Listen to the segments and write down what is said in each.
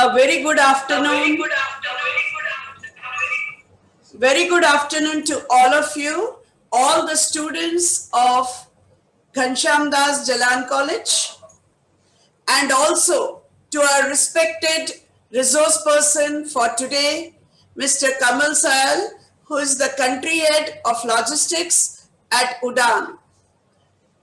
A very good afternoon. Very good afternoon to all of you, all the students of Ghanshyam Das Jalan College, and also to our respected resource person for today, Mr. Kamal Sayal, who is the country head of logistics at Udan.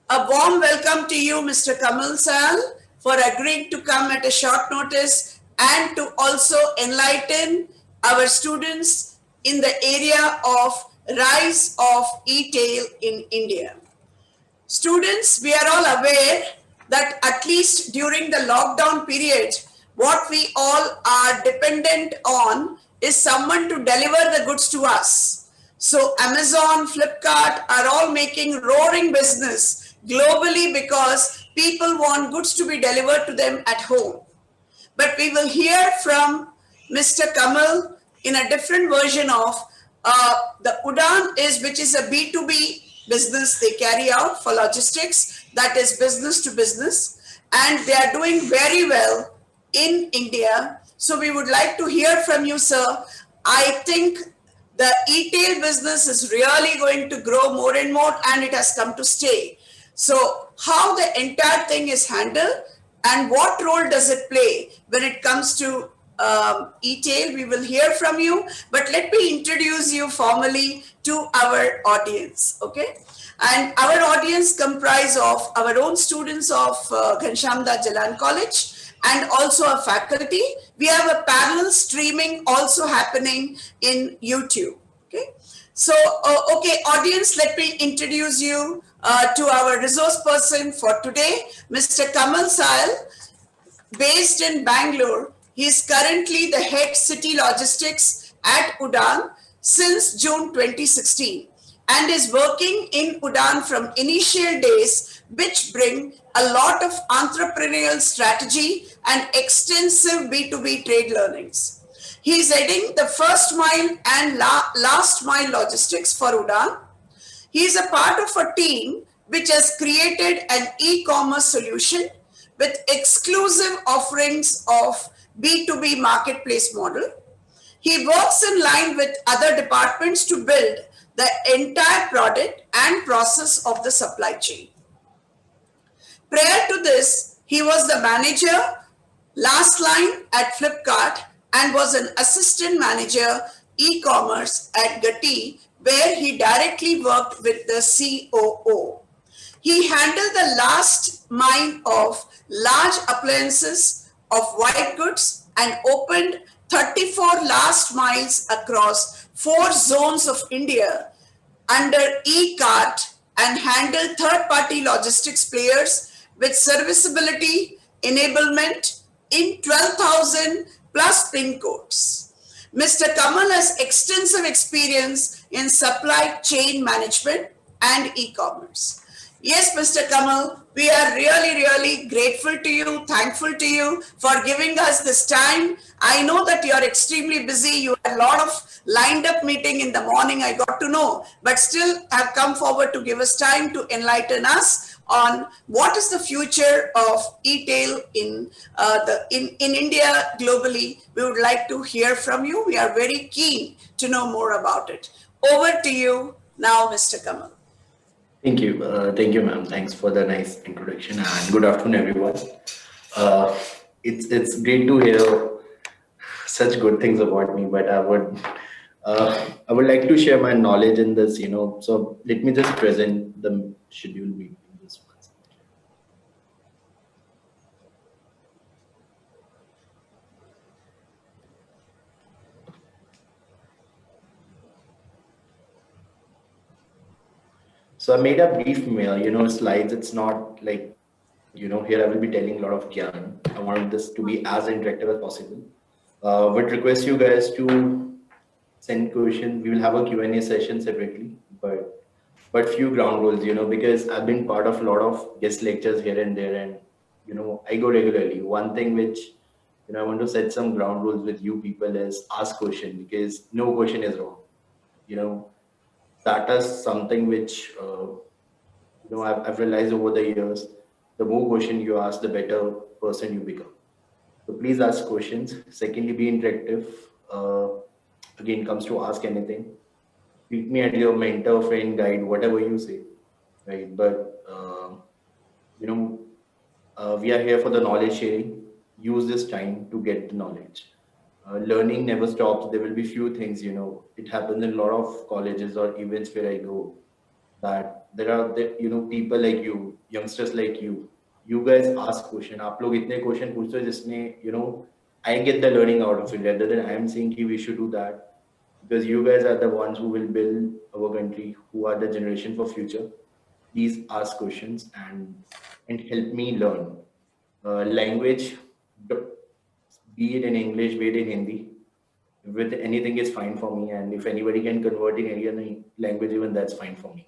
A warm welcome to you, Mr. Kamal Sayal, for agreeing to come at a short notice and to also enlighten our students in the area of rise of e-tail in India. Students, we are all aware that at least during the lockdown period, what we all are dependent on is someone to deliver the goods to us. So Amazon, Flipkart are all making roaring business globally because people want goods to be delivered to them at home. But we will hear from Mr. Kamal in a different version of the Udan which is a B2B business they carry out for logistics, that is business to business, and they are doing very well in India. So we would like to hear from you, sir. I think the e-tail business is really going to grow more and more, and it has come to stay. So how the entire thing is handled and what role does it play when it comes to e-tail, we will hear from you, but let me introduce you formally to our audience, okay? And our audience comprise of our own students of Ghanshyam Das Jalan College and also a faculty. We have a parallel streaming also happening in YouTube, okay? So, okay, audience, let me introduce you to our resource person for today, Mr. Kamal Sayal, based in Bangalore. He is currently the head city logistics at Udan since June 2016 and is working in Udan from initial days, which bring a lot of entrepreneurial strategy and extensive B2B trade learnings. He is heading the first mile and last mile logistics for Udan. He is a part of a team which has created an e-commerce solution with exclusive offerings of B2B marketplace model. He works in line with other departments to build the entire product and process of the supply chain. Prior to this, he was the manager last line at Flipkart and was an assistant manager e-commerce at Gati, where he directly worked with the COO. He handled the last mile of large appliances of white goods and opened 34 last miles across 4 zones of India under e-cart and handled third-party logistics players with serviceability enablement in 12,000 plus pin codes. Mr. Kamal has extensive experience in supply chain management and e-commerce. Yes, Mr. Kamal, we are really grateful to you, thankful to you for giving us this time. I know that you are extremely busy. You had a lot of lined up meeting in the morning, I got to know, but still have come forward to give us time to enlighten us on what is the future of e-tail in India globally. We would like to hear from you. We are very keen to know more about it. Over to you now, Mr. Kamal. Thank you, ma'am. Thanks for the nice introduction and good afternoon, everyone. It's great to hear such good things about me, but I would like to share my knowledge in this, So let me just present the schedule meeting this month. So I made a brief, slides. It's not like, here I will be telling a lot of gyan. I wanted this to be as interactive as possible. Would request you guys to send questions. We will have a Q&A session separately, but few ground rules, because I've been part of a lot of guest lectures here and there, and I go regularly. One thing which I want to set some ground rules with you people is ask question, because no question is wrong. That is something which I've realized over the years. The more question you ask, the better person you become. So please ask questions. Secondly, be interactive. Again, comes to ask anything. Treat me as your mentor, friend, guide, whatever you say, right? But you know, we are here for the knowledge sharing. Use this time to get the knowledge. Learning never stops. There will be few things, it happens in a lot of colleges or events where I go, that there are people like you, youngsters like you guys ask question. आप लोग इतने question पूछते हो जिसमें I get the learning out of it, rather than I am saying कि we should do that, because you guys are the ones who will build our country, who are the generation for future. Please ask questions and help me learn. Language, be it in English, be it in Hindi, with anything is fine for me. And if anybody can convert in any other language, even that's fine for me.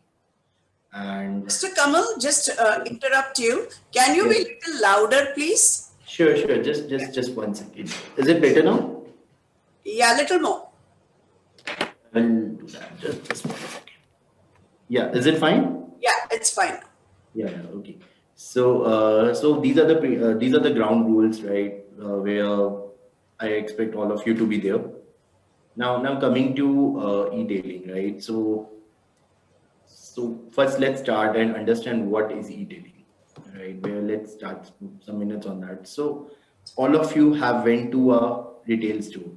And Mr. Kamal, just interrupt you. Can you be a little louder, please? sure, just 1 second. Is it better now? Yeah, a little more. I'll do that. Just 1 second. Yeah, is it fine? Yeah, it's fine. Yeah, okay. So these are the ground rules, right? Where I expect all of you to be there. Now coming to e-tailing, right? So first, let's start and understand what is e-tailing, right? Where let's start some minutes on that. So all of you have went to a retail store,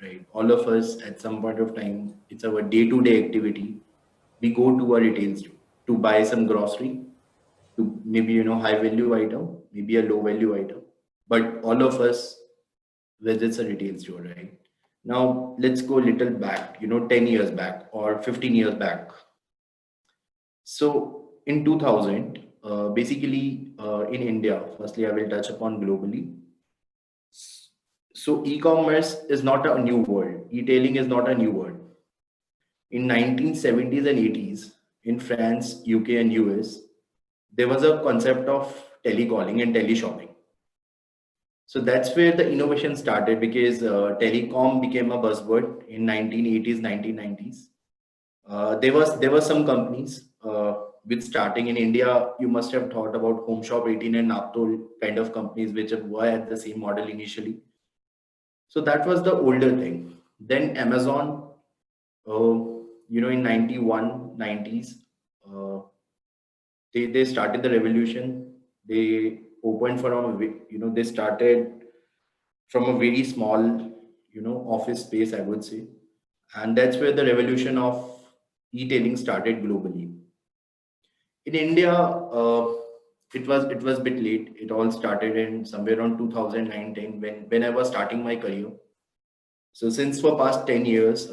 right? All of us at some point of time, it's our day-to-day activity. We go to a retail store to buy some grocery, to maybe high value item, maybe a low value item. But all of us visits a retail store, right? Now let's go a little back, 10 years back or 15 years back. So in 2000, basically in India, firstly, I will touch upon globally. So e-commerce is not a new word. E-tailing is not a new word. In 1970s and 80s, in France, UK, and US, there was a concept of telecalling and teleshopping. So that's where the innovation started, because telecom became a buzzword in 1980s, 1990s. There were some companies with starting in India. You must have thought about Home Shop 18 and Naptol kind of companies which were at the same model initially. So that was the older thing. Then Amazon, in 91, 90s, they started the revolution. They opened they started from a very small, office space, I would say. And that's where the revolution of e-tailing started globally. In India, it was a bit late. It all started in somewhere around 2009, when I was starting my career. So since for past 10 years,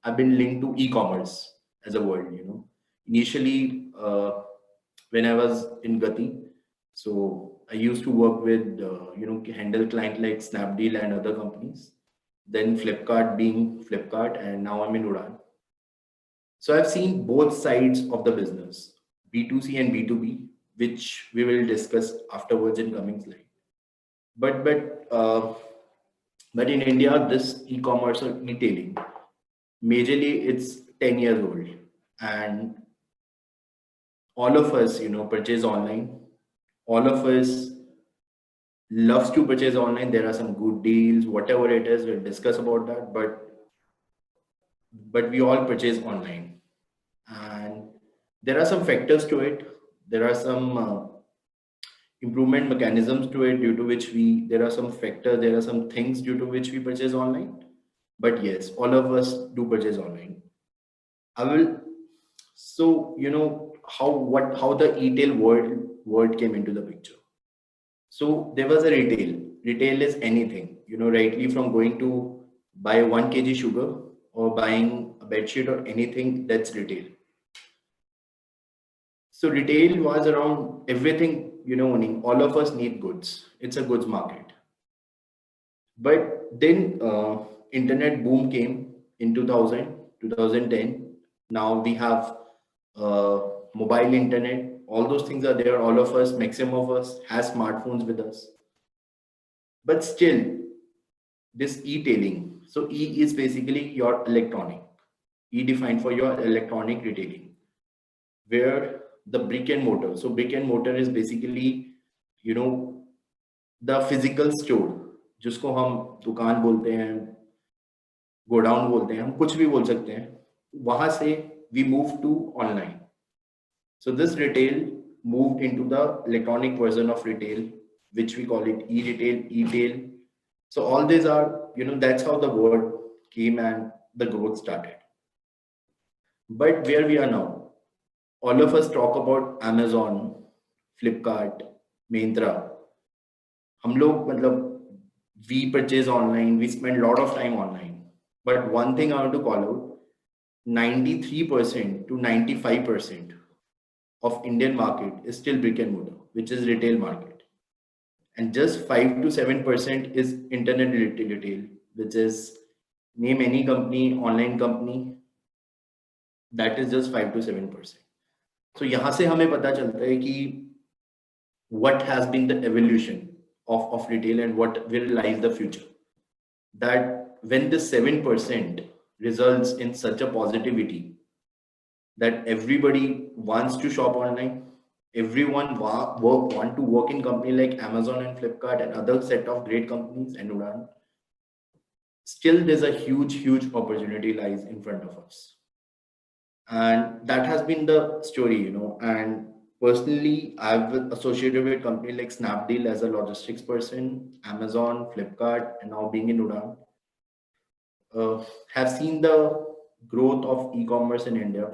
I've been linked to e-commerce as a word. Initially, when I was in Gati, so I used to work with, handle client like Snapdeal and other companies. Then Flipkart being Flipkart, and now I'm in Udan. So I've seen both sides of the business, B2C and B2B, which we will discuss afterwards in coming slide. But in India, this e-commerce or e-tailing, majorly it's 10 years old, and all of us, purchase online. All of us loves to purchase online. There are some good deals, whatever it is, we'll discuss about that. But we all purchase online, and there are some factors to it. There are some improvement mechanisms to it, due to which there are some factors, there are some things due to which we purchase online. But yes, all of us do purchase online. I will. So how the e-tail word came into the picture. So there was a retail. Retail is anything, rightly from going to buy 1 kg sugar, or buying a bed sheet, or anything, that's retail. So retail was around everything, all of us need goods. It's a goods market. But then internet boom came in 2000, 2010. Now we have mobile internet. All those things are there. All of us, maximum of us, has smartphones with us. But still, this e-tailing. So E is basically your electronic. E defined for your electronic retailing, where the brick and mortar. So brick and mortar is basically, the physical store, जिसको हम दुकान बोलते हैं, godown बोलते हैं, हम कुछ भी बोल सकते हैं, वहां से we move to online. So this retail moved into the electronic version of retail, which we call it e-retail, e-tail. So all these are, that's how the word came and the growth started. But where we are now, all of us talk about Amazon, Flipkart, Myntra. हम लोग मतलब we purchase online, we spend a lot of time online. But one thing I want to call out, 93% to 95% of Indian market is still brick and mortar, which is retail market. And just 5 to 7% is internet retail, which is name any company, online company, that is just 5 to 7%. So यहाँ से हमें पता चलता है कि what has been the evolution of retail and what will lies the future. That when the 7% results in such a positivity that everybody wants to shop online, everyone want to work in company like Amazon and Flipkart and other set of great companies and Udaan, still there's a huge opportunity lies in front of us. And that has been the story, and personally I've associated with company like Snapdeal as a logistics person, Amazon, Flipkart, and now being in Udaan, have seen the growth of e-commerce in India,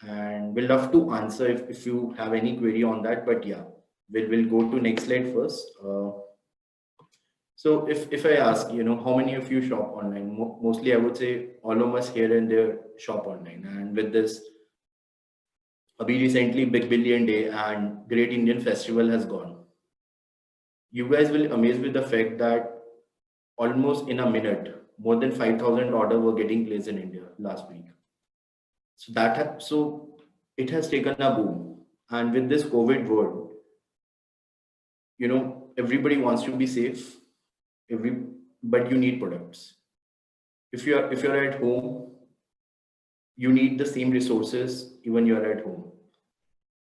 and we'll love to answer if you have any query on that. But yeah, we'll go to next slide first. So if I ask, how many of you shop online? Mostly I would say all of us here and there shop online. And with this, abhi recently Big Billion Day and Great Indian Festival has gone. You guys will amaze with the fact that almost in a minute, more than 5,000 orders were getting placed in India last week. So it has taken a boom. And with this COVID world, everybody wants to be safe, but you need products. If you're at home, you need the same resources even you're at home.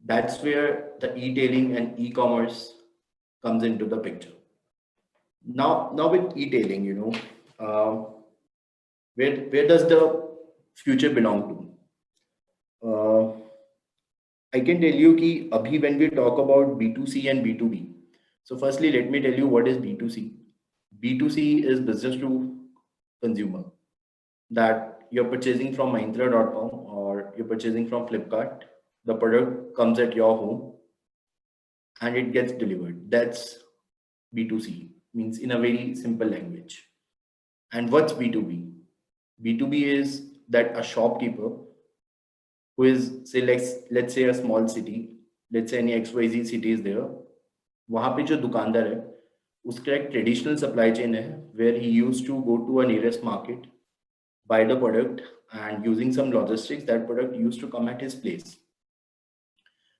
That's where the e-tailing and e-commerce comes into the picture. Now with e-tailing, where does the future belong to? I can tell you ki abhi when we talk about B2C and B2B. So firstly, let me tell you what is B2C. B2C is business to consumer, that you're purchasing from Myntra.com or you're purchasing from Flipkart. The product comes at your home and it gets delivered. That's B2C, means in a very simple language. And what's B2B? B2B is that a shopkeeper who is, say, let's say a small city, let's say any XYZ city is there, वहाँ पे जो दुकानदार है उसका एक traditional supply chain है where he used to go to a nearest market, buy the product, and using some logistics, that product used to come at his place.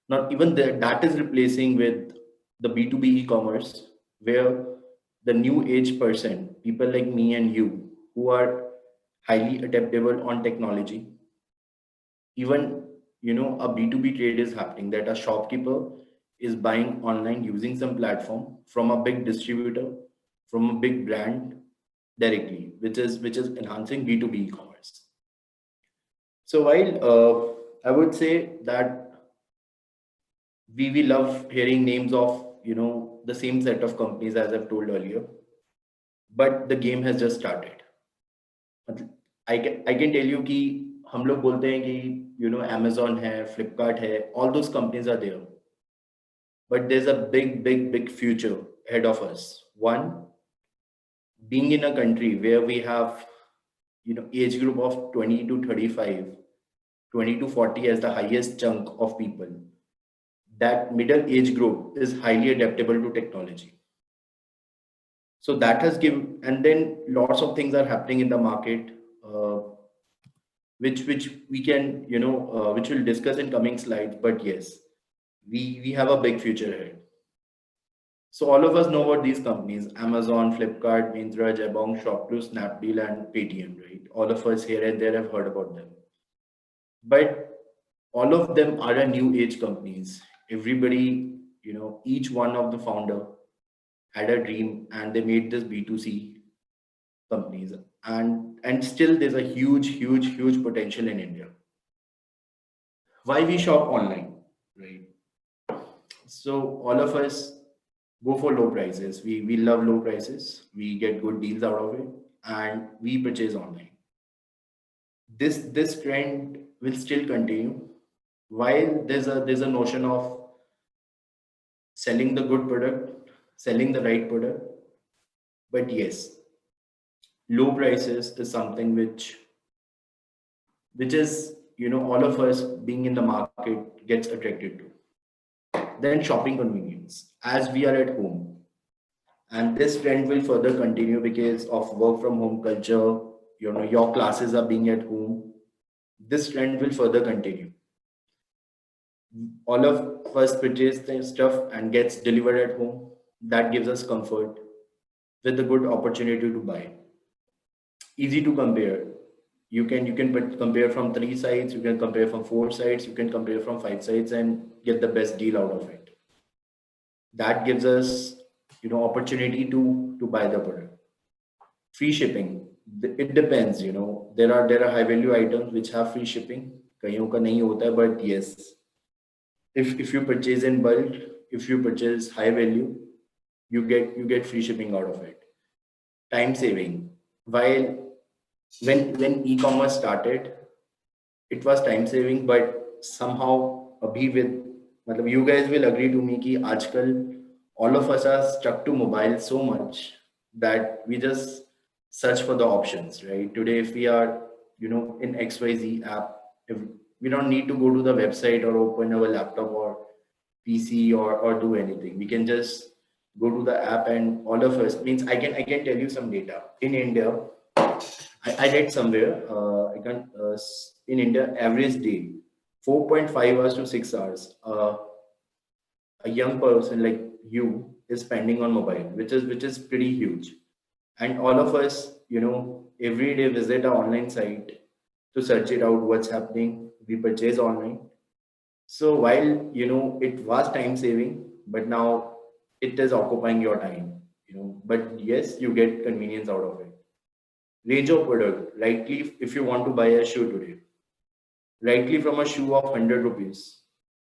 Now, even that is replacing with the B2B e-commerce, where the new age person, people like me and you, who are highly adaptable on technology, even a B2B trade is happening, that a shopkeeper is buying online using some platform from a big distributor, from a big brand directly, which is enhancing B2B e-commerce. So while I would say that we love hearing names of the same set of companies as I've told earlier, but the game has just started. I can tell you कि हम लोग बोलते हैं कि Amazon है, Flipkart है, all those companies are there, but there's a big future ahead of us. One, being in a country where we have age group of 20 to 35, 20 to 40 as the highest chunk of people, that middle age group is highly adaptable to technology. So that has given, and then lots of things are happening in the market, which we can which we'll discuss in coming slides. But yes, we have a big future ahead. So all of us know what these companies: Amazon, Flipkart, Myntra, Jabong, Shopclue, Snapdeal, and Paytm, right? All of us here and there have heard about them. But all of them are a new age companies. Everybody, each one of the founder had a dream and they made this B2C companies, and still there's a huge potential in India. Why we shop online, right? So all of us go for low prices. We love low prices. We get good deals out of it, and we purchase online. This trend will still continue. While there's a notion of selling the good product, selling the right product, but yes, low prices is something which is, all of us being in the market gets attracted to. Then shopping convenience, as we are at home, and this trend will further continue because of work from home culture. Your classes are being at home. This trend will further continue. All of us purchase the stuff and gets delivered at home. That gives us comfort with a good opportunity to buy. Easy to compare. You can compare from 3 sites. You can compare from 4 sites. You can compare from 5 sites and get the best deal out of it. That gives us, opportunity to buy the product. Free shipping. It depends. There are high value items which have free shipping. कईयों का नहीं होता है, but yes, if you purchase in bulk, if you purchase high value, you get free shipping out of it. Time saving. While when e-commerce started, it was time saving, but somehow abhi with मतलब you guys will agree to me कि आजकल all of us are stuck to mobile so much that we just search for the options, right? Today, if we are, in XYZ app, if we don't need to go to the website or open our laptop or PC or do anything. We can just go to the app, and all of us means I can tell you some data. In India, I read somewhere, in India, average day 4.5 hours to 6 hours, a young person like you is spending on mobile, which is pretty huge. And all of us, every day visit an online site to search it out what's happening. We purchase online. So while, it was time saving, but now it is occupying your time, but yes, you get convenience out of it. Range of product, rightly, if you want to buy a shoe today, rightly from a shoe of 100 rupees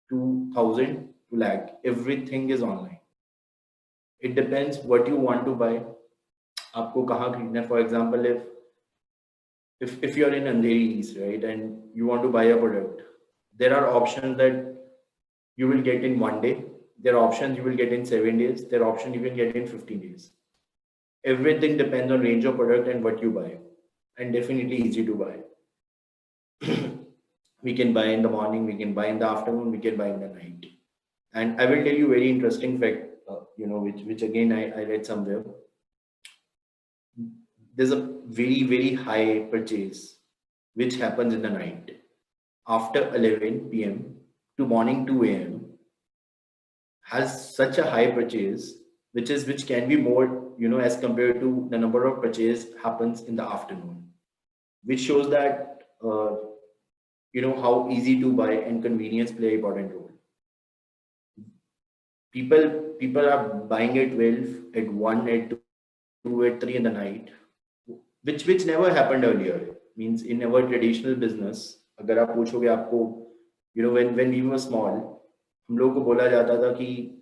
to 1000 to lakh, everything is online. It depends what you want to buy. आपको कहाँ खरीदना है. For example, if you're in Andheri East, right, and you want to buy a product, there are options that you will get in one day. There are options you will get in 7 days. There are options you can get in 15 days. Everything depends on range of product and what you buy, and definitely easy to buy. We can buy in the morning, we can buy in the afternoon, we can buy in the night. And I will tell you very interesting fact, which again I read somewhere. There's a very high purchase which happens in the night after 11 p.m. to morning 2 a.m. has such a high purchase, which can be more, as compared to the number of purchase happens in the afternoon, which shows that how easy to buy and convenience play an important role. People are buying at 12, at 1, at 2, at 3 in the night, which never happened earlier. Means in our traditional business, अगर आप पूछोगे आपको, when we were small, हम लोग को बोला जाता था कि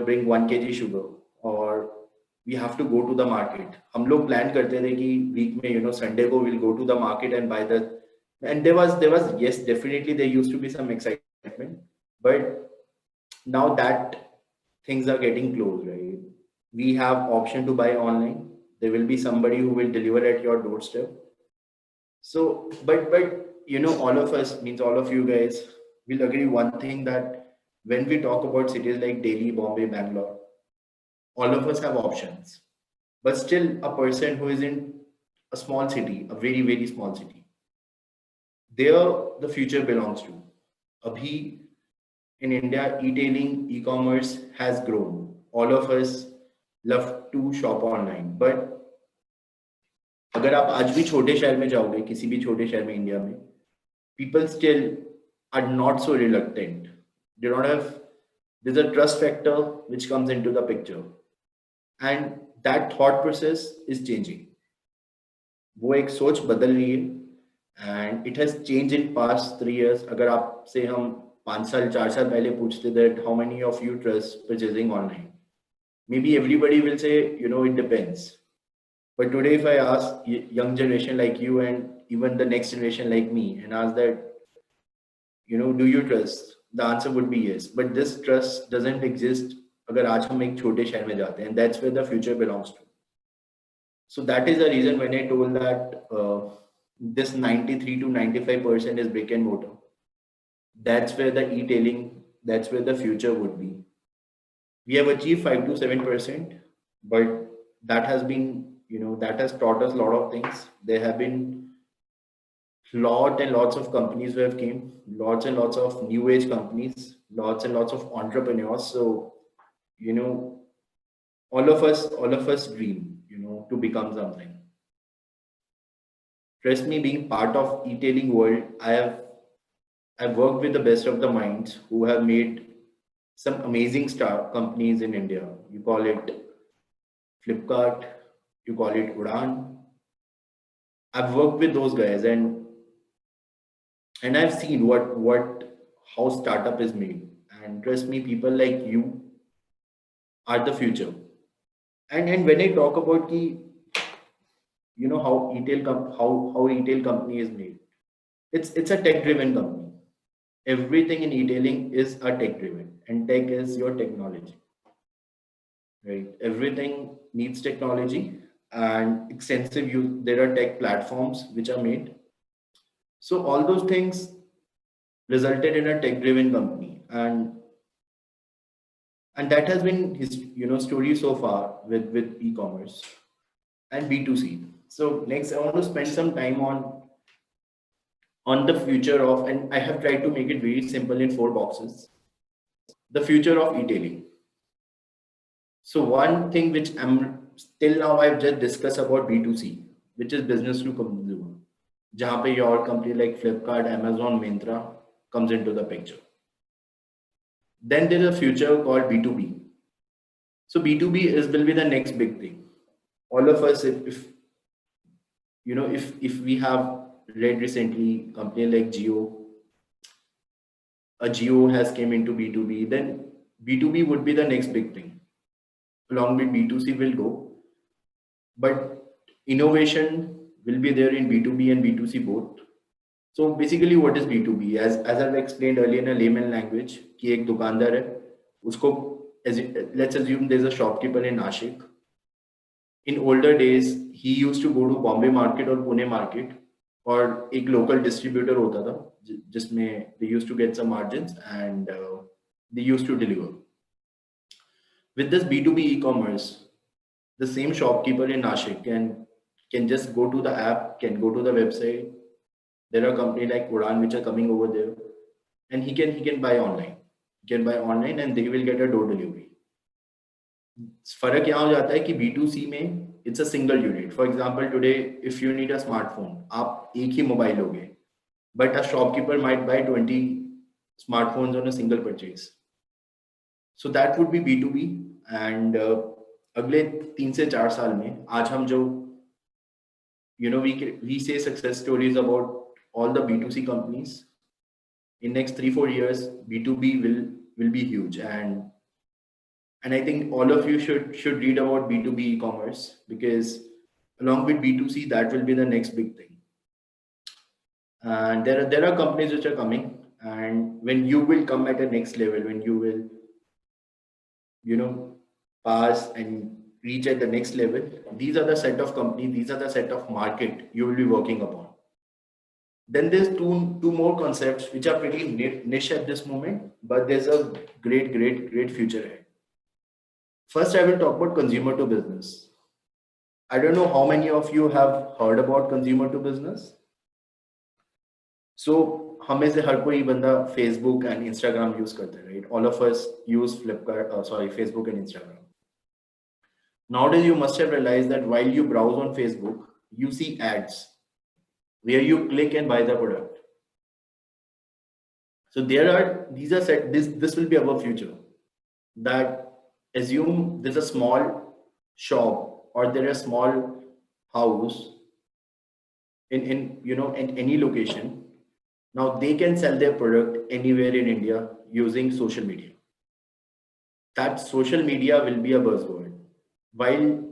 bring 1 kg sugar, or we have to go to the market. हम लोग plan करते थे कि week में Sunday को we'll go to the market and buy the, and there was yes, definitely there used to be some excitement, but now that things are getting close, right? We have option to buy online. There will be somebody who will deliver at your doorstep. So, but all of us, means all of you guys, will agree one thing, that when we talk about cities like Delhi, Bombay, Bangalore, all of us have options. But still, a person who is in a small city, a very small city, there the future belongs to. Abhi, in India, e-tailing, e-commerce has grown. All of us love to shop online. But अगर आप आज भी छोटे शहर में जाओगे, किसी भी छोटे शहर में इंडिया में, people still are not so reluctant. They don't have, there's a trust factor which comes into the picture. and that thought process is changing. वो एक सोच बदल रही है and it has changed in past 3 years. अगर आपसे हम 5 साल 4 साल पहले पूछते that how many of you trust purchasing online, maybe everybody will say it depends. But today if I ask young generation like you and even the next generation like me and ask that do you trust, the answer would be yes. But this trust doesn't exist अगर आज हम एक छोटे शहर में जाते हैं, and that's where the future belongs to. So that is the reason when I told that this 93 to 95% is brick and mortar. That's where the e-tailing, that's where the future would be. We have achieved 5 to 7%, but that has been, that has taught us a lot of things. There have been lot and lots of companies who have came, lots and lots of new age companies, lots and lots of entrepreneurs. So, all of us dream, to become something. Trust me, being part of e-tailing world, I've worked with the best of the minds who have made some amazing star companies in India. You call it Flipkart, you call it Udaan. I've worked with those guys and I've seen how startup is made. And trust me, people like you are the future. And when I talk about how retail company is made, it's a tech driven company. Everything in e-tailing is a tech driven, and tech is your technology, right? Everything needs technology and extensive use. There are tech platforms which are made. So all those things resulted in a tech driven company, and that has been his story so far with e-commerce and B2C. So next I want to spend some time on the future of, and I have tried to make it very simple in 4 boxes, the future of e-tailing. So one thing which I'm still now I've just discussed about B2C, which is business to consumer, jahan pe your company like Flipkart, Amazon, Myntra comes into the picture. Then there is a future called B2B. So B2B will be the next big thing. All of us, if we have read recently, company like Jio has came into B2B, then B2B would be the next big thing. Along with B2C will go, but innovation will be there in B2B and B2C both. So basically, what is B2B? As I've explained earlier in a layman language, कि एक दुकानदार है, उसको let's assume there's a shopkeeper in Nashik. In older days, he used to go to Bombay market or Pune market, और एक local distributor होता था, जिसमें they used to get some margins and they used to deliver. With this B2B e-commerce, the same shopkeeper in Nashik can just go to the app, can go to the website. There are companies like Udaan which are coming over there, and he can buy online. He can buy online and they will get a door delivery. फर्क यहाँ हो जाता है कि B2C में it's a single unit. For example, today if you need a smartphone, आप एक ही mobile लोगे, but a shopkeeper might buy 20 smartphones on a single purchase. So that would be B2B. And अगले 3 से 4 साल में आज हम जो we say success stories about all the B2C companies. In next 3-4 years, B2B will be huge, and I think all of you should read about B2B e-commerce, because along with B2C, that will be the next big thing. And there are companies which are coming, and when you will come at the next level, when you will pass and reach at the next level, these are the set of companies, these are the set of market you will be working upon. Then there's two more concepts which are pretty niche at this moment, but there's a great future ahead. First, I will talk about consumer to business. I don't know how many of you have heard about consumer to business. So, हम में से हर कोई बंदा Facebook and Instagram use करते हैं, right? All of us use Facebook and Instagram. Nowadays, you must have realized that while you browse on Facebook, you see ads where you click and buy the product. So this will be our future. That assume there's a small shop or they're a small house in any location, now they can sell their product anywhere in India using social media. That social media will be a buzzword. While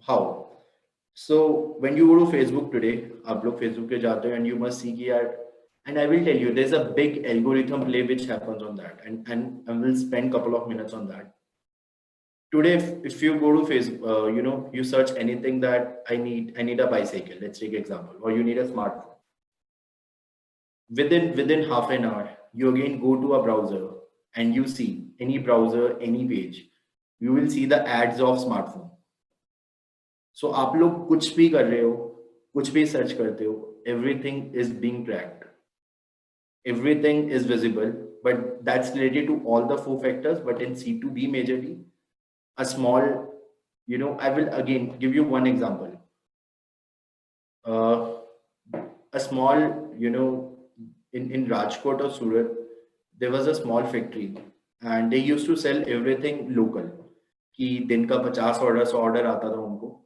how? So when you go to Facebook today, आप लोग Facebook पे जाते हो and you must see कि यार, and I will tell you, there's a big algorithm play which happens on that, and I will spend couple of minutes on that. Today, if you go to Facebook, you search anything that I need a bicycle. Let's take example, or you need a smartphone. Within half an hour, you again go to a browser and you see any browser, any page, you will see the ads of smartphone. So आप लोग कुछ भी कर रहे हो, कुछ भी search करते हो, everything is being tracked, everything is visible, but that's related to all the four factors. But in C2B majorly, a small, I will again give you one example. A small, in Rajkot or Surat, there was a small factory and they used to sell everything local. कि दिन का 50 order 100 order आता था उनको.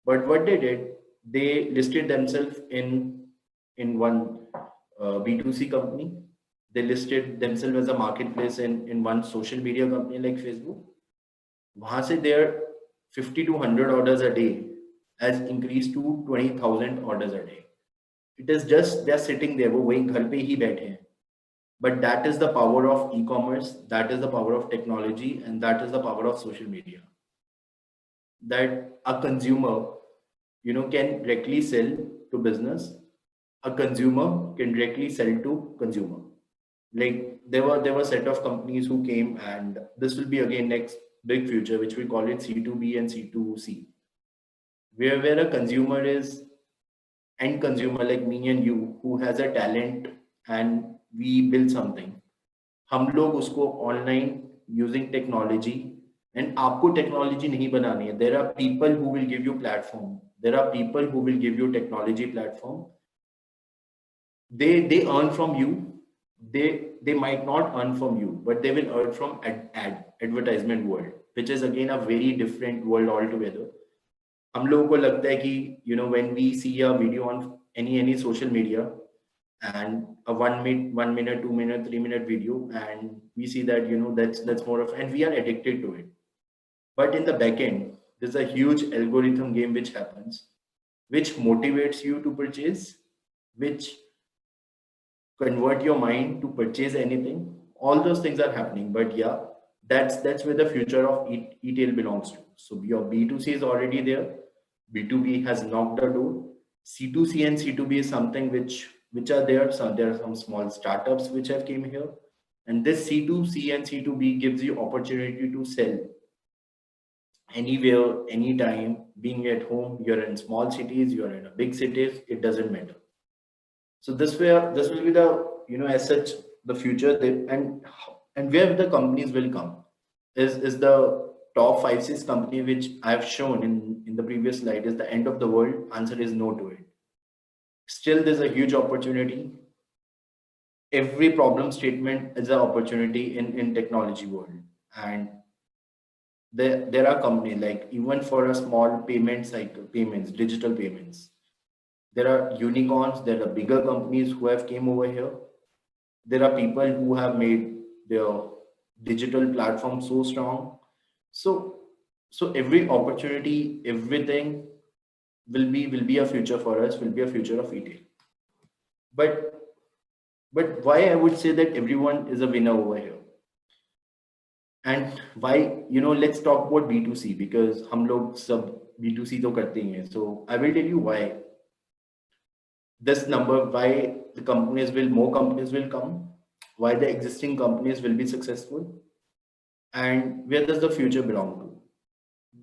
But what they did, they listed themselves in one B2C company. They listed themselves as a marketplace in one social media company like Facebook. वहां से their 50 to 100 orders a day has increased to 20,000 orders a day. It is just they are sitting there, वो वही घर पे ही बैठे हैं. But that is the power of e-commerce, that is the power of technology, and that is the power of social media. That a consumer, can directly sell to business. A consumer can directly sell to consumer. Like there were set of companies who came, and this will be again next big future, which we call it C2B and C2C, where a consumer is end consumer like me and you who has a talent and we build something. हम लोग उसको online using technology, and आपको technology नहीं बनानी है. There are people who will give you platform. There are people who will give you technology platform. They earn from you. They might not earn from you, but they will earn from advertisement world, which is again a very different world altogether. हम लोगों को लगता है कि when we see a video on any social media and a 1 minute 2 minute 3 minute video, and we see that that's more of, and we are addicted to it. But in the back end, there's a huge algorithm game which happens, which motivates you to purchase, which convert your mind to purchase anything. All those things are happening. But yeah, that's where the future of e-tail belongs to. So your B2C is already there. B2B has knocked the door. C2C and C2B is something which are there. So there are some small startups which have came here, and this C2C and C2B gives you opportunity to sell anywhere, anytime. Being at home, you're in small cities, you're in a big cities, it doesn't matter. So this will be the as such the future. And where the companies will come is the top 5-6 company which I have shown in the previous slide. Is the end of the world? Answer is no to it. Still, there's a huge opportunity. Every problem statement is an opportunity in technology world, and there are companies like, even for a small payment cycle, payments, digital payments, there are unicorns, there are bigger companies who have came over here. There are people who have made their digital platform so strong. So every opportunity, everything will be a future for us, will be a future of retail. But why I would say that everyone is a winner over here? And why, let's talk about B2C, because हम लोग सब B2C तो करते ही हैं. So I will tell you why this number, why more companies will come, why the existing companies will be successful, and where does the future belong to.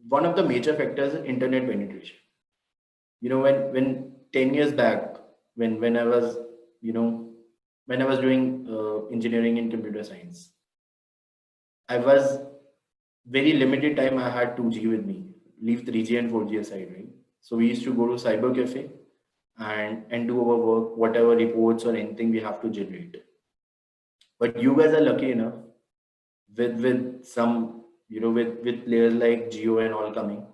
One of the major factors is internet penetration. When 10 years back, when I was when I was doing engineering in computer science, I was very limited time. I had 2G with me, leave 3G and 4G aside, right? So we used to go to cyber cafe and do our work, whatever reports or anything we have to generate. But you guys are lucky enough with some with players like Jio and all coming,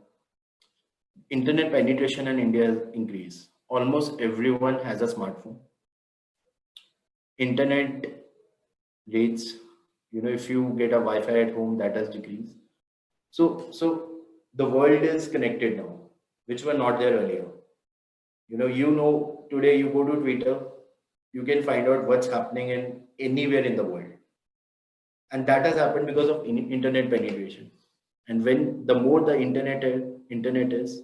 internet penetration in India has increased. Almost everyone has a smartphone. Internet rates, if you get a Wi-Fi at home, that has decreased. So the world is connected now, which were not there earlier. Today you go to Twitter, you can find out what's happening in anywhere in the world, and that has happened because of internet penetration. And when the more the internet is,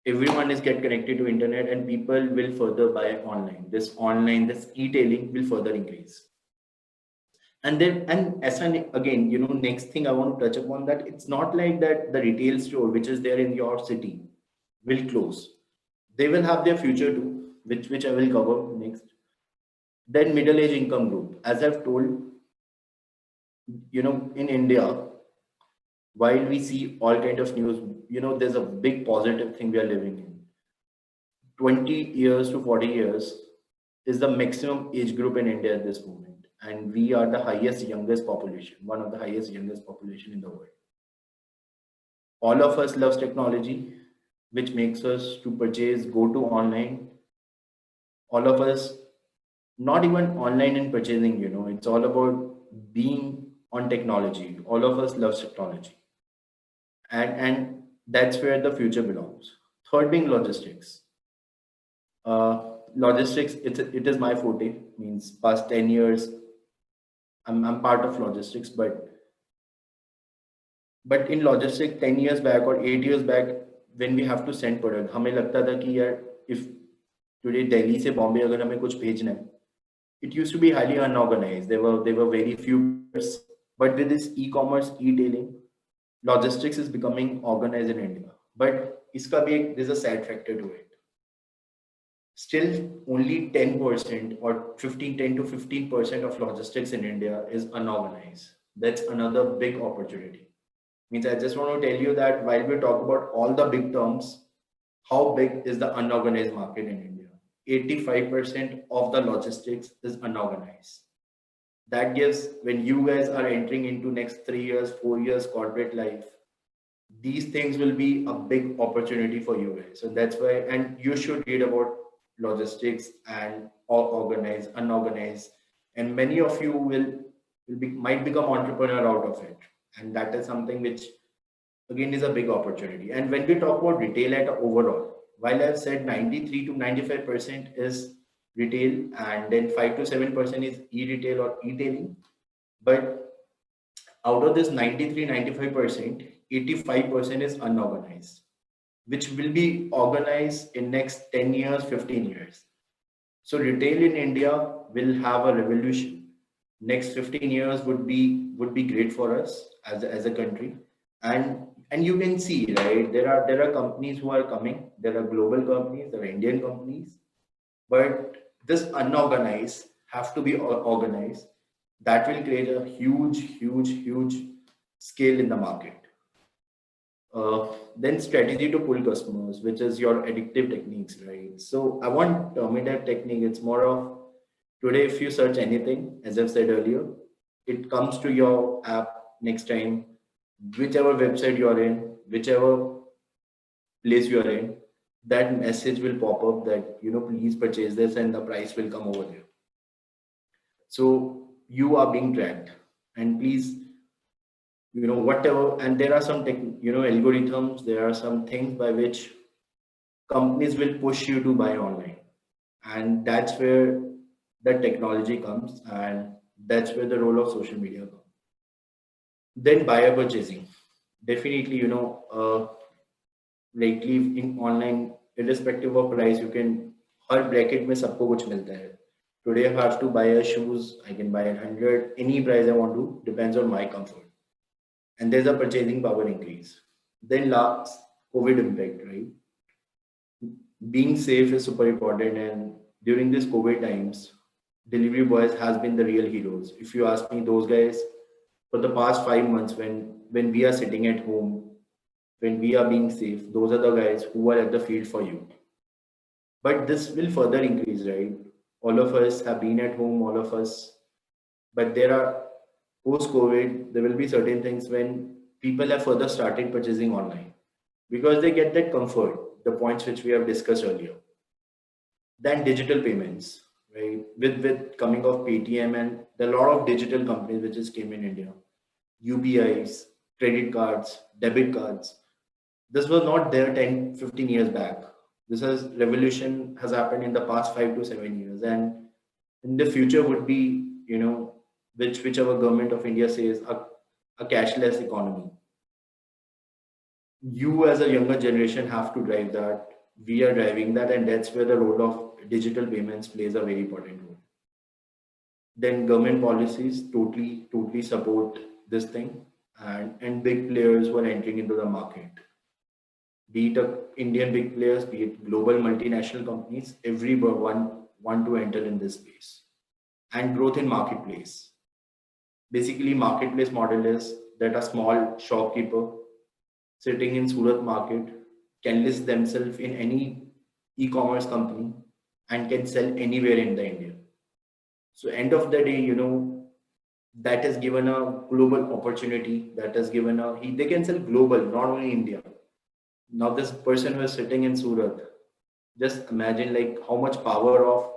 everyone is get connected to internet, and people will further buy online. This e-tailing will further increase. And then, and as an again, next thing I want to touch upon, that it's not like that the retail store which is there in your city will close. They will have their future too, which I will cover next. Then middle age income group, as I've told, in India, while we see all kind of news, there's a big positive thing we are living in. 20 years to 40 years is the maximum age group in India at this moment. And we are the highest youngest population, one of the highest youngest population in the world. All of us loves technology, which makes us to purchase, go to online. All of us, not even online in purchasing, it's all about being on technology. All of us loves technology. And that's where the future belongs. Third being logistics. Logistics, it is my forte. Means past 10 years, I'm part of logistics, but in logistics 10 years back or 8 years back, when we have to send product, हमें लगता था कि यार, if today Delhi से Bombay अगर हमें कुछ भेजना है, it used to be highly unorganized. There were very few, but with this e-commerce, e-tailing, logistics is becoming organized in India. But iska bhi there's a sad factor to it. Still, only 10% or 10 to 15% of logistics in India is unorganized. That's another big opportunity. Means I just want to tell you that while we talk about all the big terms, how big is the unorganized market in India? 85% of the logistics is unorganized. That gives, when you guys are entering into next 3 years, 4 years corporate life, these things will be a big opportunity for you guys. So that's why, and you should read about logistics and organized, unorganized, and many of you might become entrepreneur out of it. And that is something which again is a big opportunity. And when we talk about retail at overall, while I've said 93 to 95% is retail, and then 5 to 7% is e-retail or e-tailing, but out of this 93, 95%, 85% is unorganized, which will be organized in next 10 years, 15 years. So retail in India will have a revolution. Next 15 years would be great for us as a country. And you can see, right, there are companies who are coming, there are global companies, there are Indian companies, but this unorganized have to be organized. That will create a huge scale in the market. Then strategy to pull customers, which is your addictive techniques, right? So I want Termite technique. It's more of today, if you search anything, as I've said earlier, it comes to your app next time, whichever website you're in, whichever place you're in, that message will pop up that, please purchase this and the price will come over there. So you are being tracked, and please, whatever, and there are some algorithms, there are some things by which companies will push you to buy online, and that's where the technology comes, and that's where the role of social media comes. Then buyer purchasing, definitely, likely in online, irrespective of price, you can, her bracket में सबको कुछ मिलता है. Today if I have to buy a shoes, I can buy at 100, any price I want to, depends on my comfort. And there's a purchasing power increase. Then last, COVID impact, right? Being safe is super important, and during this COVID times, delivery boys has been the real heroes. If you ask me, those guys, for the past 5 months, when we are sitting at home, when we are being safe, those are the guys who are at the field for you. But this will further increase, right? All of us have been at home, all of us, but there are post-COVID, there will be certain things when people have further started purchasing online because they get that comfort, the points which we have discussed earlier. Then digital payments, right? With coming of Paytm and the lot of digital companies which just came in India, UPIs, credit cards, debit cards. This was not there 10, 15 years back. This has revolution has happened in the past 5 to 7 years, and in the future would be, which our government of India says a cashless economy. You as a younger generation have to drive that. We are driving that, and that's where the role of digital payments plays a very important role. Then government policies totally support this thing, and big players who are entering into the market, be it Indian big players, be it global multinational companies, everyone want to enter in this space. And growth in marketplace. Basically, marketplace model is that a small shopkeeper sitting in Surat market can list themselves in any e-commerce company and can sell anywhere in the India. So end of the day, that has given a global opportunity. That has given they can sell global, not only India. Now this person who is sitting in Surat, just imagine like how much power of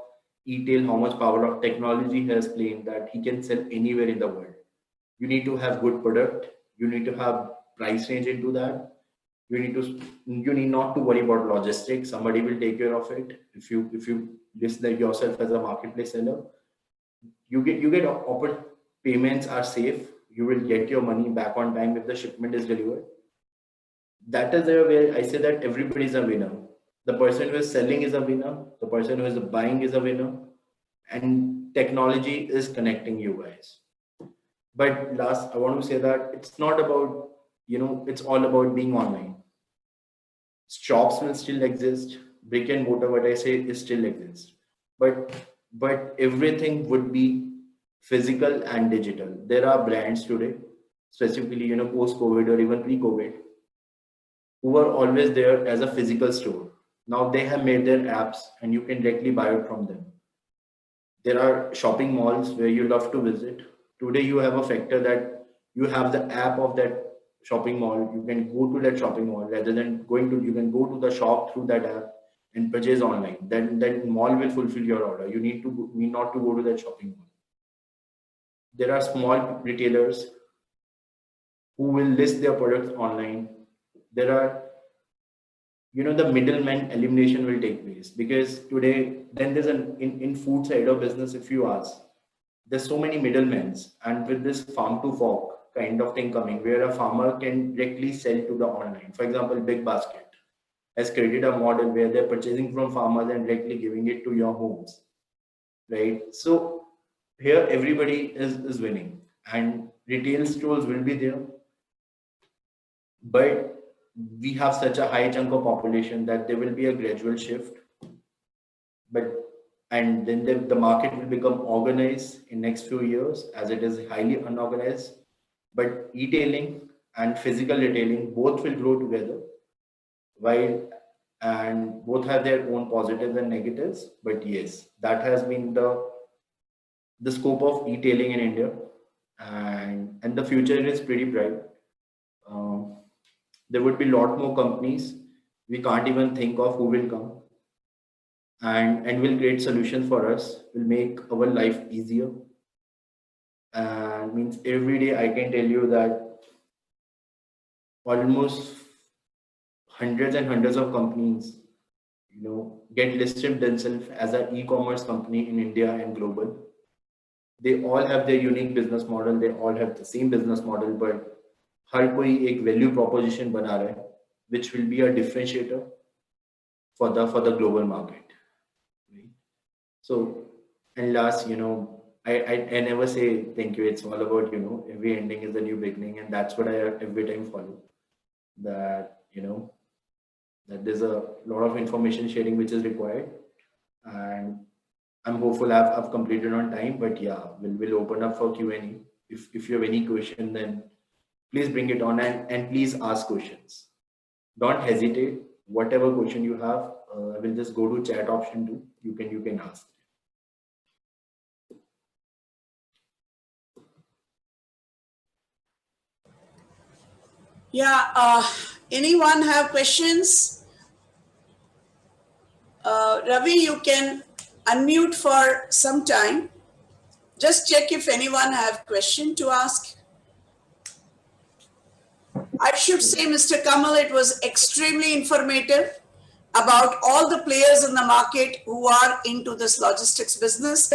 e-tail, how much power of technology has played that he can sell anywhere in the world. You need to have good product. You need to have price range into that. You need not to worry about logistics. Somebody will take care of it. If you list like yourself as a marketplace seller, you get payments are safe. You will get your money back on time if the shipment is delivered. That is where I say that everybody is a winner. The person who is selling is a winner. The person who is buying is a winner. And technology is connecting you guys. But last, I want to say that it's not about, it's all about being online. Shops will still exist. Brick and mortar, what I say, is still exist. But everything would be physical and digital. There are brands today, specifically, post-COVID or even pre-COVID, who were always there as a physical store. Now they have made their apps and you can directly buy it from them. There are shopping malls where you love to visit. Today you have a factor that you have the app of that shopping mall. You can go to that shopping mall rather than you can go to the shop through that app and purchase online. Then that mall will fulfill your order. You need not to go to that shopping mall. There are small retailers who will list their products online. There are, the middleman elimination will take place, because today, then there's in food side of business, if you ask, there's so many middlemen, and with this farm to fork kind of thing coming, where a farmer can directly sell to the online. For example, Big Basket has created a model where they're purchasing from farmers and directly giving it to your homes, right? So here everybody is winning, and retail stores will be there, but we have such a high chunk of population that there will be a gradual shift. And then the market will become organized in next few years, as it is highly unorganized. But e-tailing and physical retailing both will grow together, and both have their own positives and negatives. But yes, that has been the scope of e-tailing in India, and the future is pretty bright. There would be a lot more companies we can't even think of who will come, and will create solutions for us, will make our life easier. And means every day I can tell you that almost hundreds and hundreds of companies, get listed themselves as an e-commerce company in India and global. They all have their unique business model. They all have the same business model, but हर कोई एक value proposition बना रहा है, which will be a differentiator for the global market. Right? So, and last, I never say thank you. It's all about, every ending is a new beginning, and that's what I every time follow. That that there's a lot of information sharing which is required, and I'm hopeful I've completed on time. But yeah, we'll open up for Q&A. If you have any question, then please bring it on, and please ask questions. Don't hesitate. Whatever question you have, I will just go to chat option too. You can ask. Yeah, anyone have questions? Ravi, you can unmute for some time. Just check if anyone have question to ask. I should say, Mr. Kamal, it was extremely informative about all the players in the market who are into this logistics business.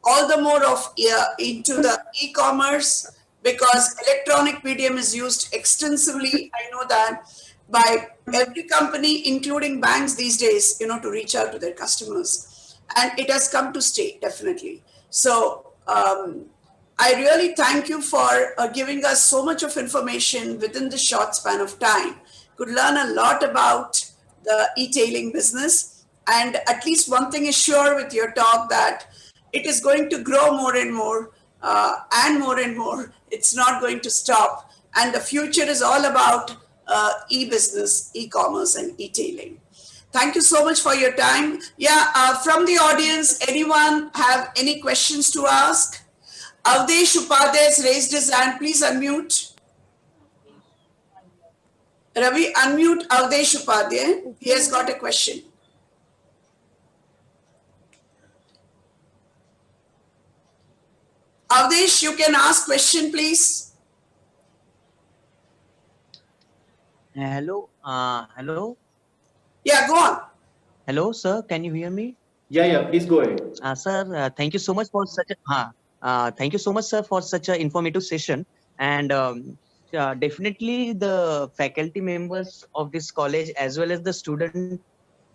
All the more of into the e-commerce, because electronic medium is used extensively. I know that by every company, including banks these days, to reach out to their customers, and it has come to stay definitely. So I really thank you for giving us so much of information within the short span of time. Could learn a lot about the e-tailing business, and at least one thing is sure with your talk, that it is going to grow more and more and more and more. It's not going to stop. And the future is all about e-business, e-commerce, and e-tailing. Thank you so much for your time. Yeah, from the audience, anyone have any questions to ask? Avdesh Upadhyay has raised his hand. Please unmute. Ravi, unmute Avdesh Upadhyay. He has got a question. Avdesh, you can ask question, please. Hello, hello, Yeah, go on. hello, sir. Can you hear me? Yeah, please go ahead. Sir, thank you so much for such a thank you so much, sir, for such an informative session. And definitely, the faculty members of this college as well as the student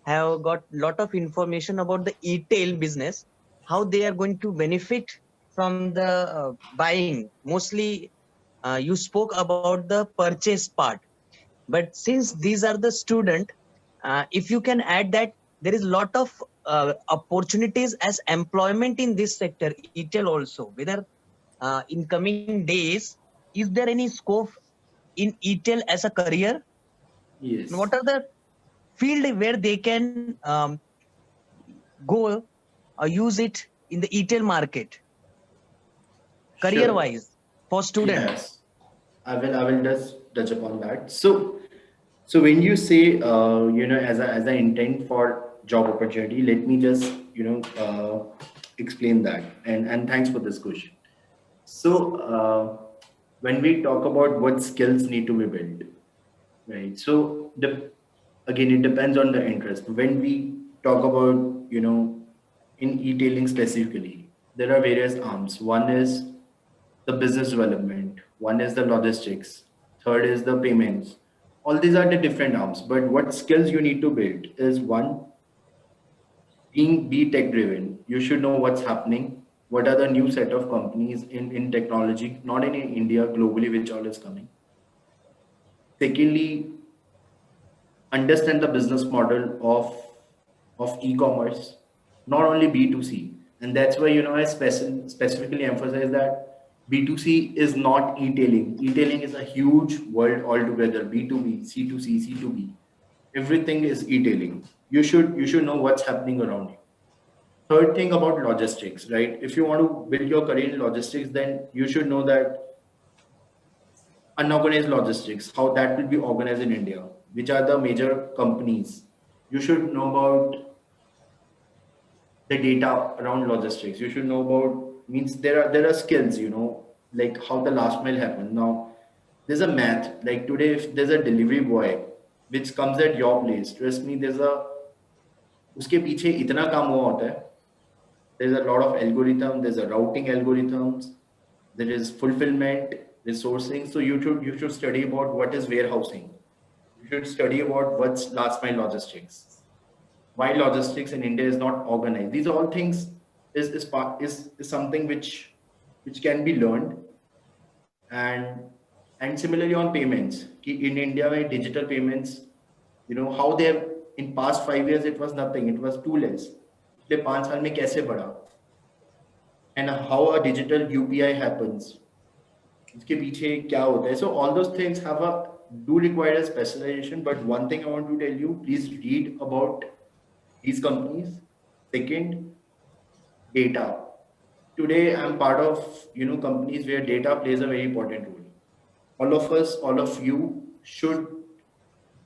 have got lot of information about the e-tail business, how they are going to benefit from the buying. Mostly, you spoke about the purchase part. But since these are the student, if you can add that there is lot of opportunities as employment in this sector, ETEL also, whether in coming days, is there any scope in ETEL as a career? And Yes. what are the field where they can go or use it in the ETEL market, career Sure. wise, for student? Yes. I will just touch upon that. So when you say, as an intent for job opportunity, let me just, explain that. And thanks for this question. So when we talk about what skills need to be built, right? So again, it depends on the interest. When we talk about, in e-tailing specifically, there are various arms. One is the business development, one is the logistics, third is the payments. All these are the different arms. But what skills you need to build is one, be tech driven. You should know what's happening, what are the new set of companies in technology, not in India, globally, which all is coming. Secondly, understand the business model of e-commerce, not only B2C. And that's why, I specifically emphasize that B2C is not e-tailing. E-tailing is a huge world altogether. B2B, C2C, C2B. Everything is e-tailing. You should know what's happening around you. Third thing about logistics, right? If you want to build your career in logistics, then you should know that unorganized logistics, how that will be organized in India, which are the major companies. You should know about the data around logistics. You should know about, means there are skills, like how the last mile happens. Now, there's a math. Like today, if there's a delivery boy which comes at your place, trust me, उसके पीछे इतना काम हुआ होता है. There's a lot of algorithm. There's a routing algorithms. There is fulfillment, resourcing. So you should study about what is warehousing. You should study about what's last mile logistics. Why logistics in India is not organized. These are all things is something which can be learned. And similarly on payments. In India, where digital payments, how they have in past 5 years it was nothing. It was too less. पिछले 5 साल में कैसे बढ़ा, and how a digital UPI happens, इसके पीछे क्या होता है. So all those things do require a specialization. But one thing I want to tell you, please read about these companies. Second, data. Today I'm part of companies where data plays a very important role. all of us, all of you should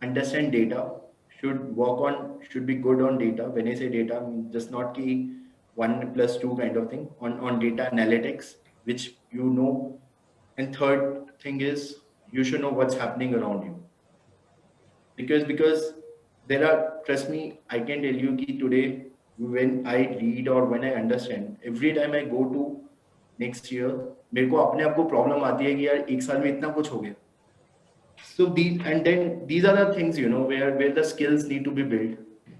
understand data, should be good on data. When I say data, I mean just not key 1+2 kind of thing, on data analytics, which you know. And third thing is you should know what's happening around you. Because there are, trust me, I can tell you ki today, when I read or when I understand, every time I go to next year, मेरे को अपने आप को problem आती है कि यार एक साल में इतना कुछ हो गया. So these are the things, you know, where the skills need to be built.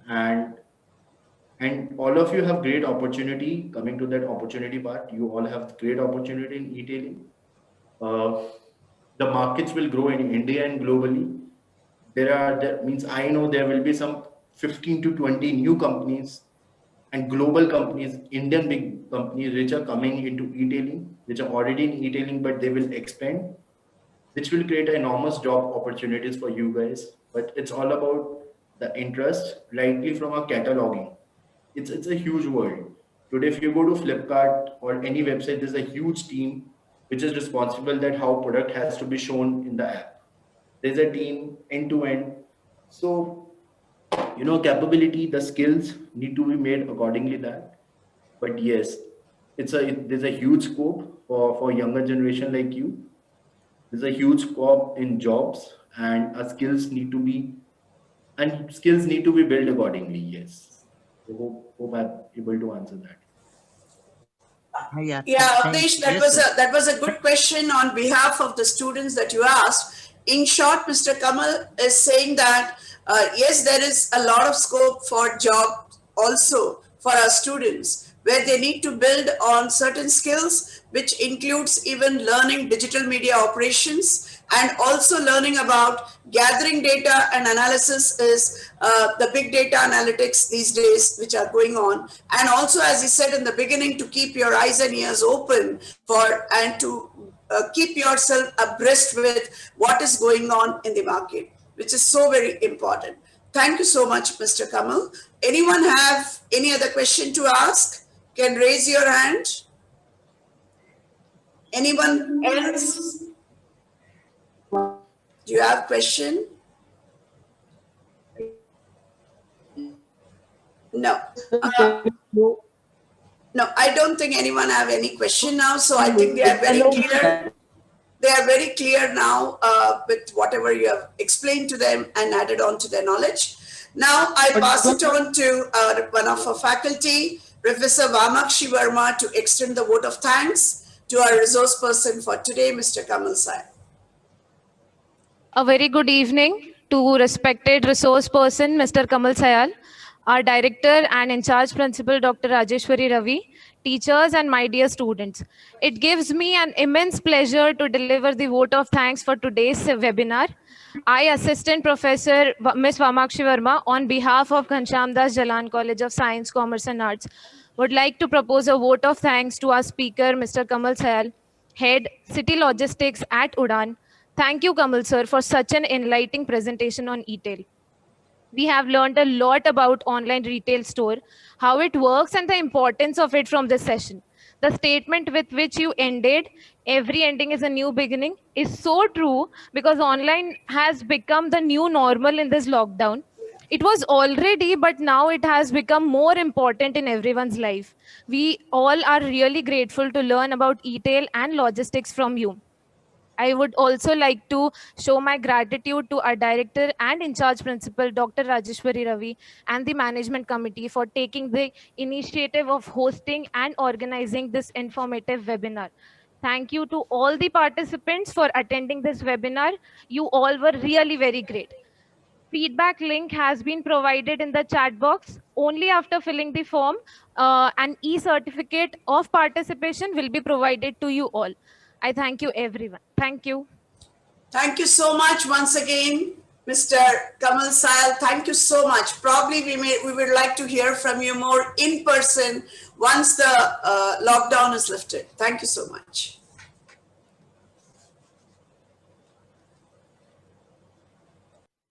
And all of you have great opportunity. Coming to that opportunity part, you all have great opportunity in e-tailing. The markets will grow in India and globally. That means I know there will be some 15 to 20 new companies and global companies, Indian big companies, which are coming into e-tailing, which are already in e-tailing, but they will expand, which will create enormous job opportunities for you guys. But it's all about the interest, rightly from a cataloging. It's a huge world. Today, if you go to Flipkart or any website, there's a huge team which is responsible that how product has to be shown in the app. There's a team end to end. So, you know, capability, the skills need to be made accordingly that. But yes, there's a huge scope for younger generation like you. There's a huge scope in jobs, and our skills need to be built accordingly. Yes. So hope I'm able to answer that. Yeah, Yeah, thanks. Avdesh, Yes, that was a good question on behalf of the students that you asked. In short, Mr. Kamal is saying that yes, there is a lot of scope for job also for our students, where they need to build on certain skills, which includes even learning digital media operations and also learning about gathering data and analysis is the big data analytics these days, which are going on. And also, as he said in the beginning, to keep your eyes and ears open and to keep yourself abreast with what is going on in the market, which is so very important. Thank you so much, Mr. Kamal. Anyone have any other question to ask? Can raise your hand. Anyone else? Do you have question? No. No, I don't think anyone have any question now. So I think they are very clear. They are very clear now with whatever you have explained to them and added on to their knowledge. Now I pass it on to one of our faculty, Professor Vamakshi Verma, to extend the vote of thanks to our resource person for today, Mr. Kamal Sai. A very good evening to respected resource person, Mr. Kamal Sayal, our director and in charge principal, Dr. Rajeshwari Ravi, teachers and my dear students. It gives me an immense pleasure to deliver the vote of thanks for today's webinar. I, Assistant Professor Ms. Vamakshi Verma, on behalf of Ghanshyam Das Jalan College of Science, Commerce and Arts, would like to propose a vote of thanks to our speaker, Mr. Kamal Sayal, Head, City Logistics at Udan. Thank you, Kamal sir, for such an enlightening presentation on e-tail. We have learned a lot about online retail store, how it works and the importance of it from this session. The statement with which you ended, every ending is a new beginning, is so true because online has become the new normal in this lockdown. It was already, but now it has become more important in everyone's life. We all are really grateful to learn about e-tail and logistics from you. I would also like to show my gratitude to our director and in charge principal, Dr. Rajeshwari Ravi, and the management committee for taking the initiative of hosting and organizing this informative webinar. Thank you to all the participants for attending this webinar. You all were really very great. Feedback link has been provided in the chat box. Only after filling the form, an e-certificate of participation will be provided to you all. I thank you, everyone. Thank you. Thank you so much once again, Mr. Kamal Sayal. Thank you so much. Probably we would like to hear from you more in person once the lockdown is lifted. Thank you so much.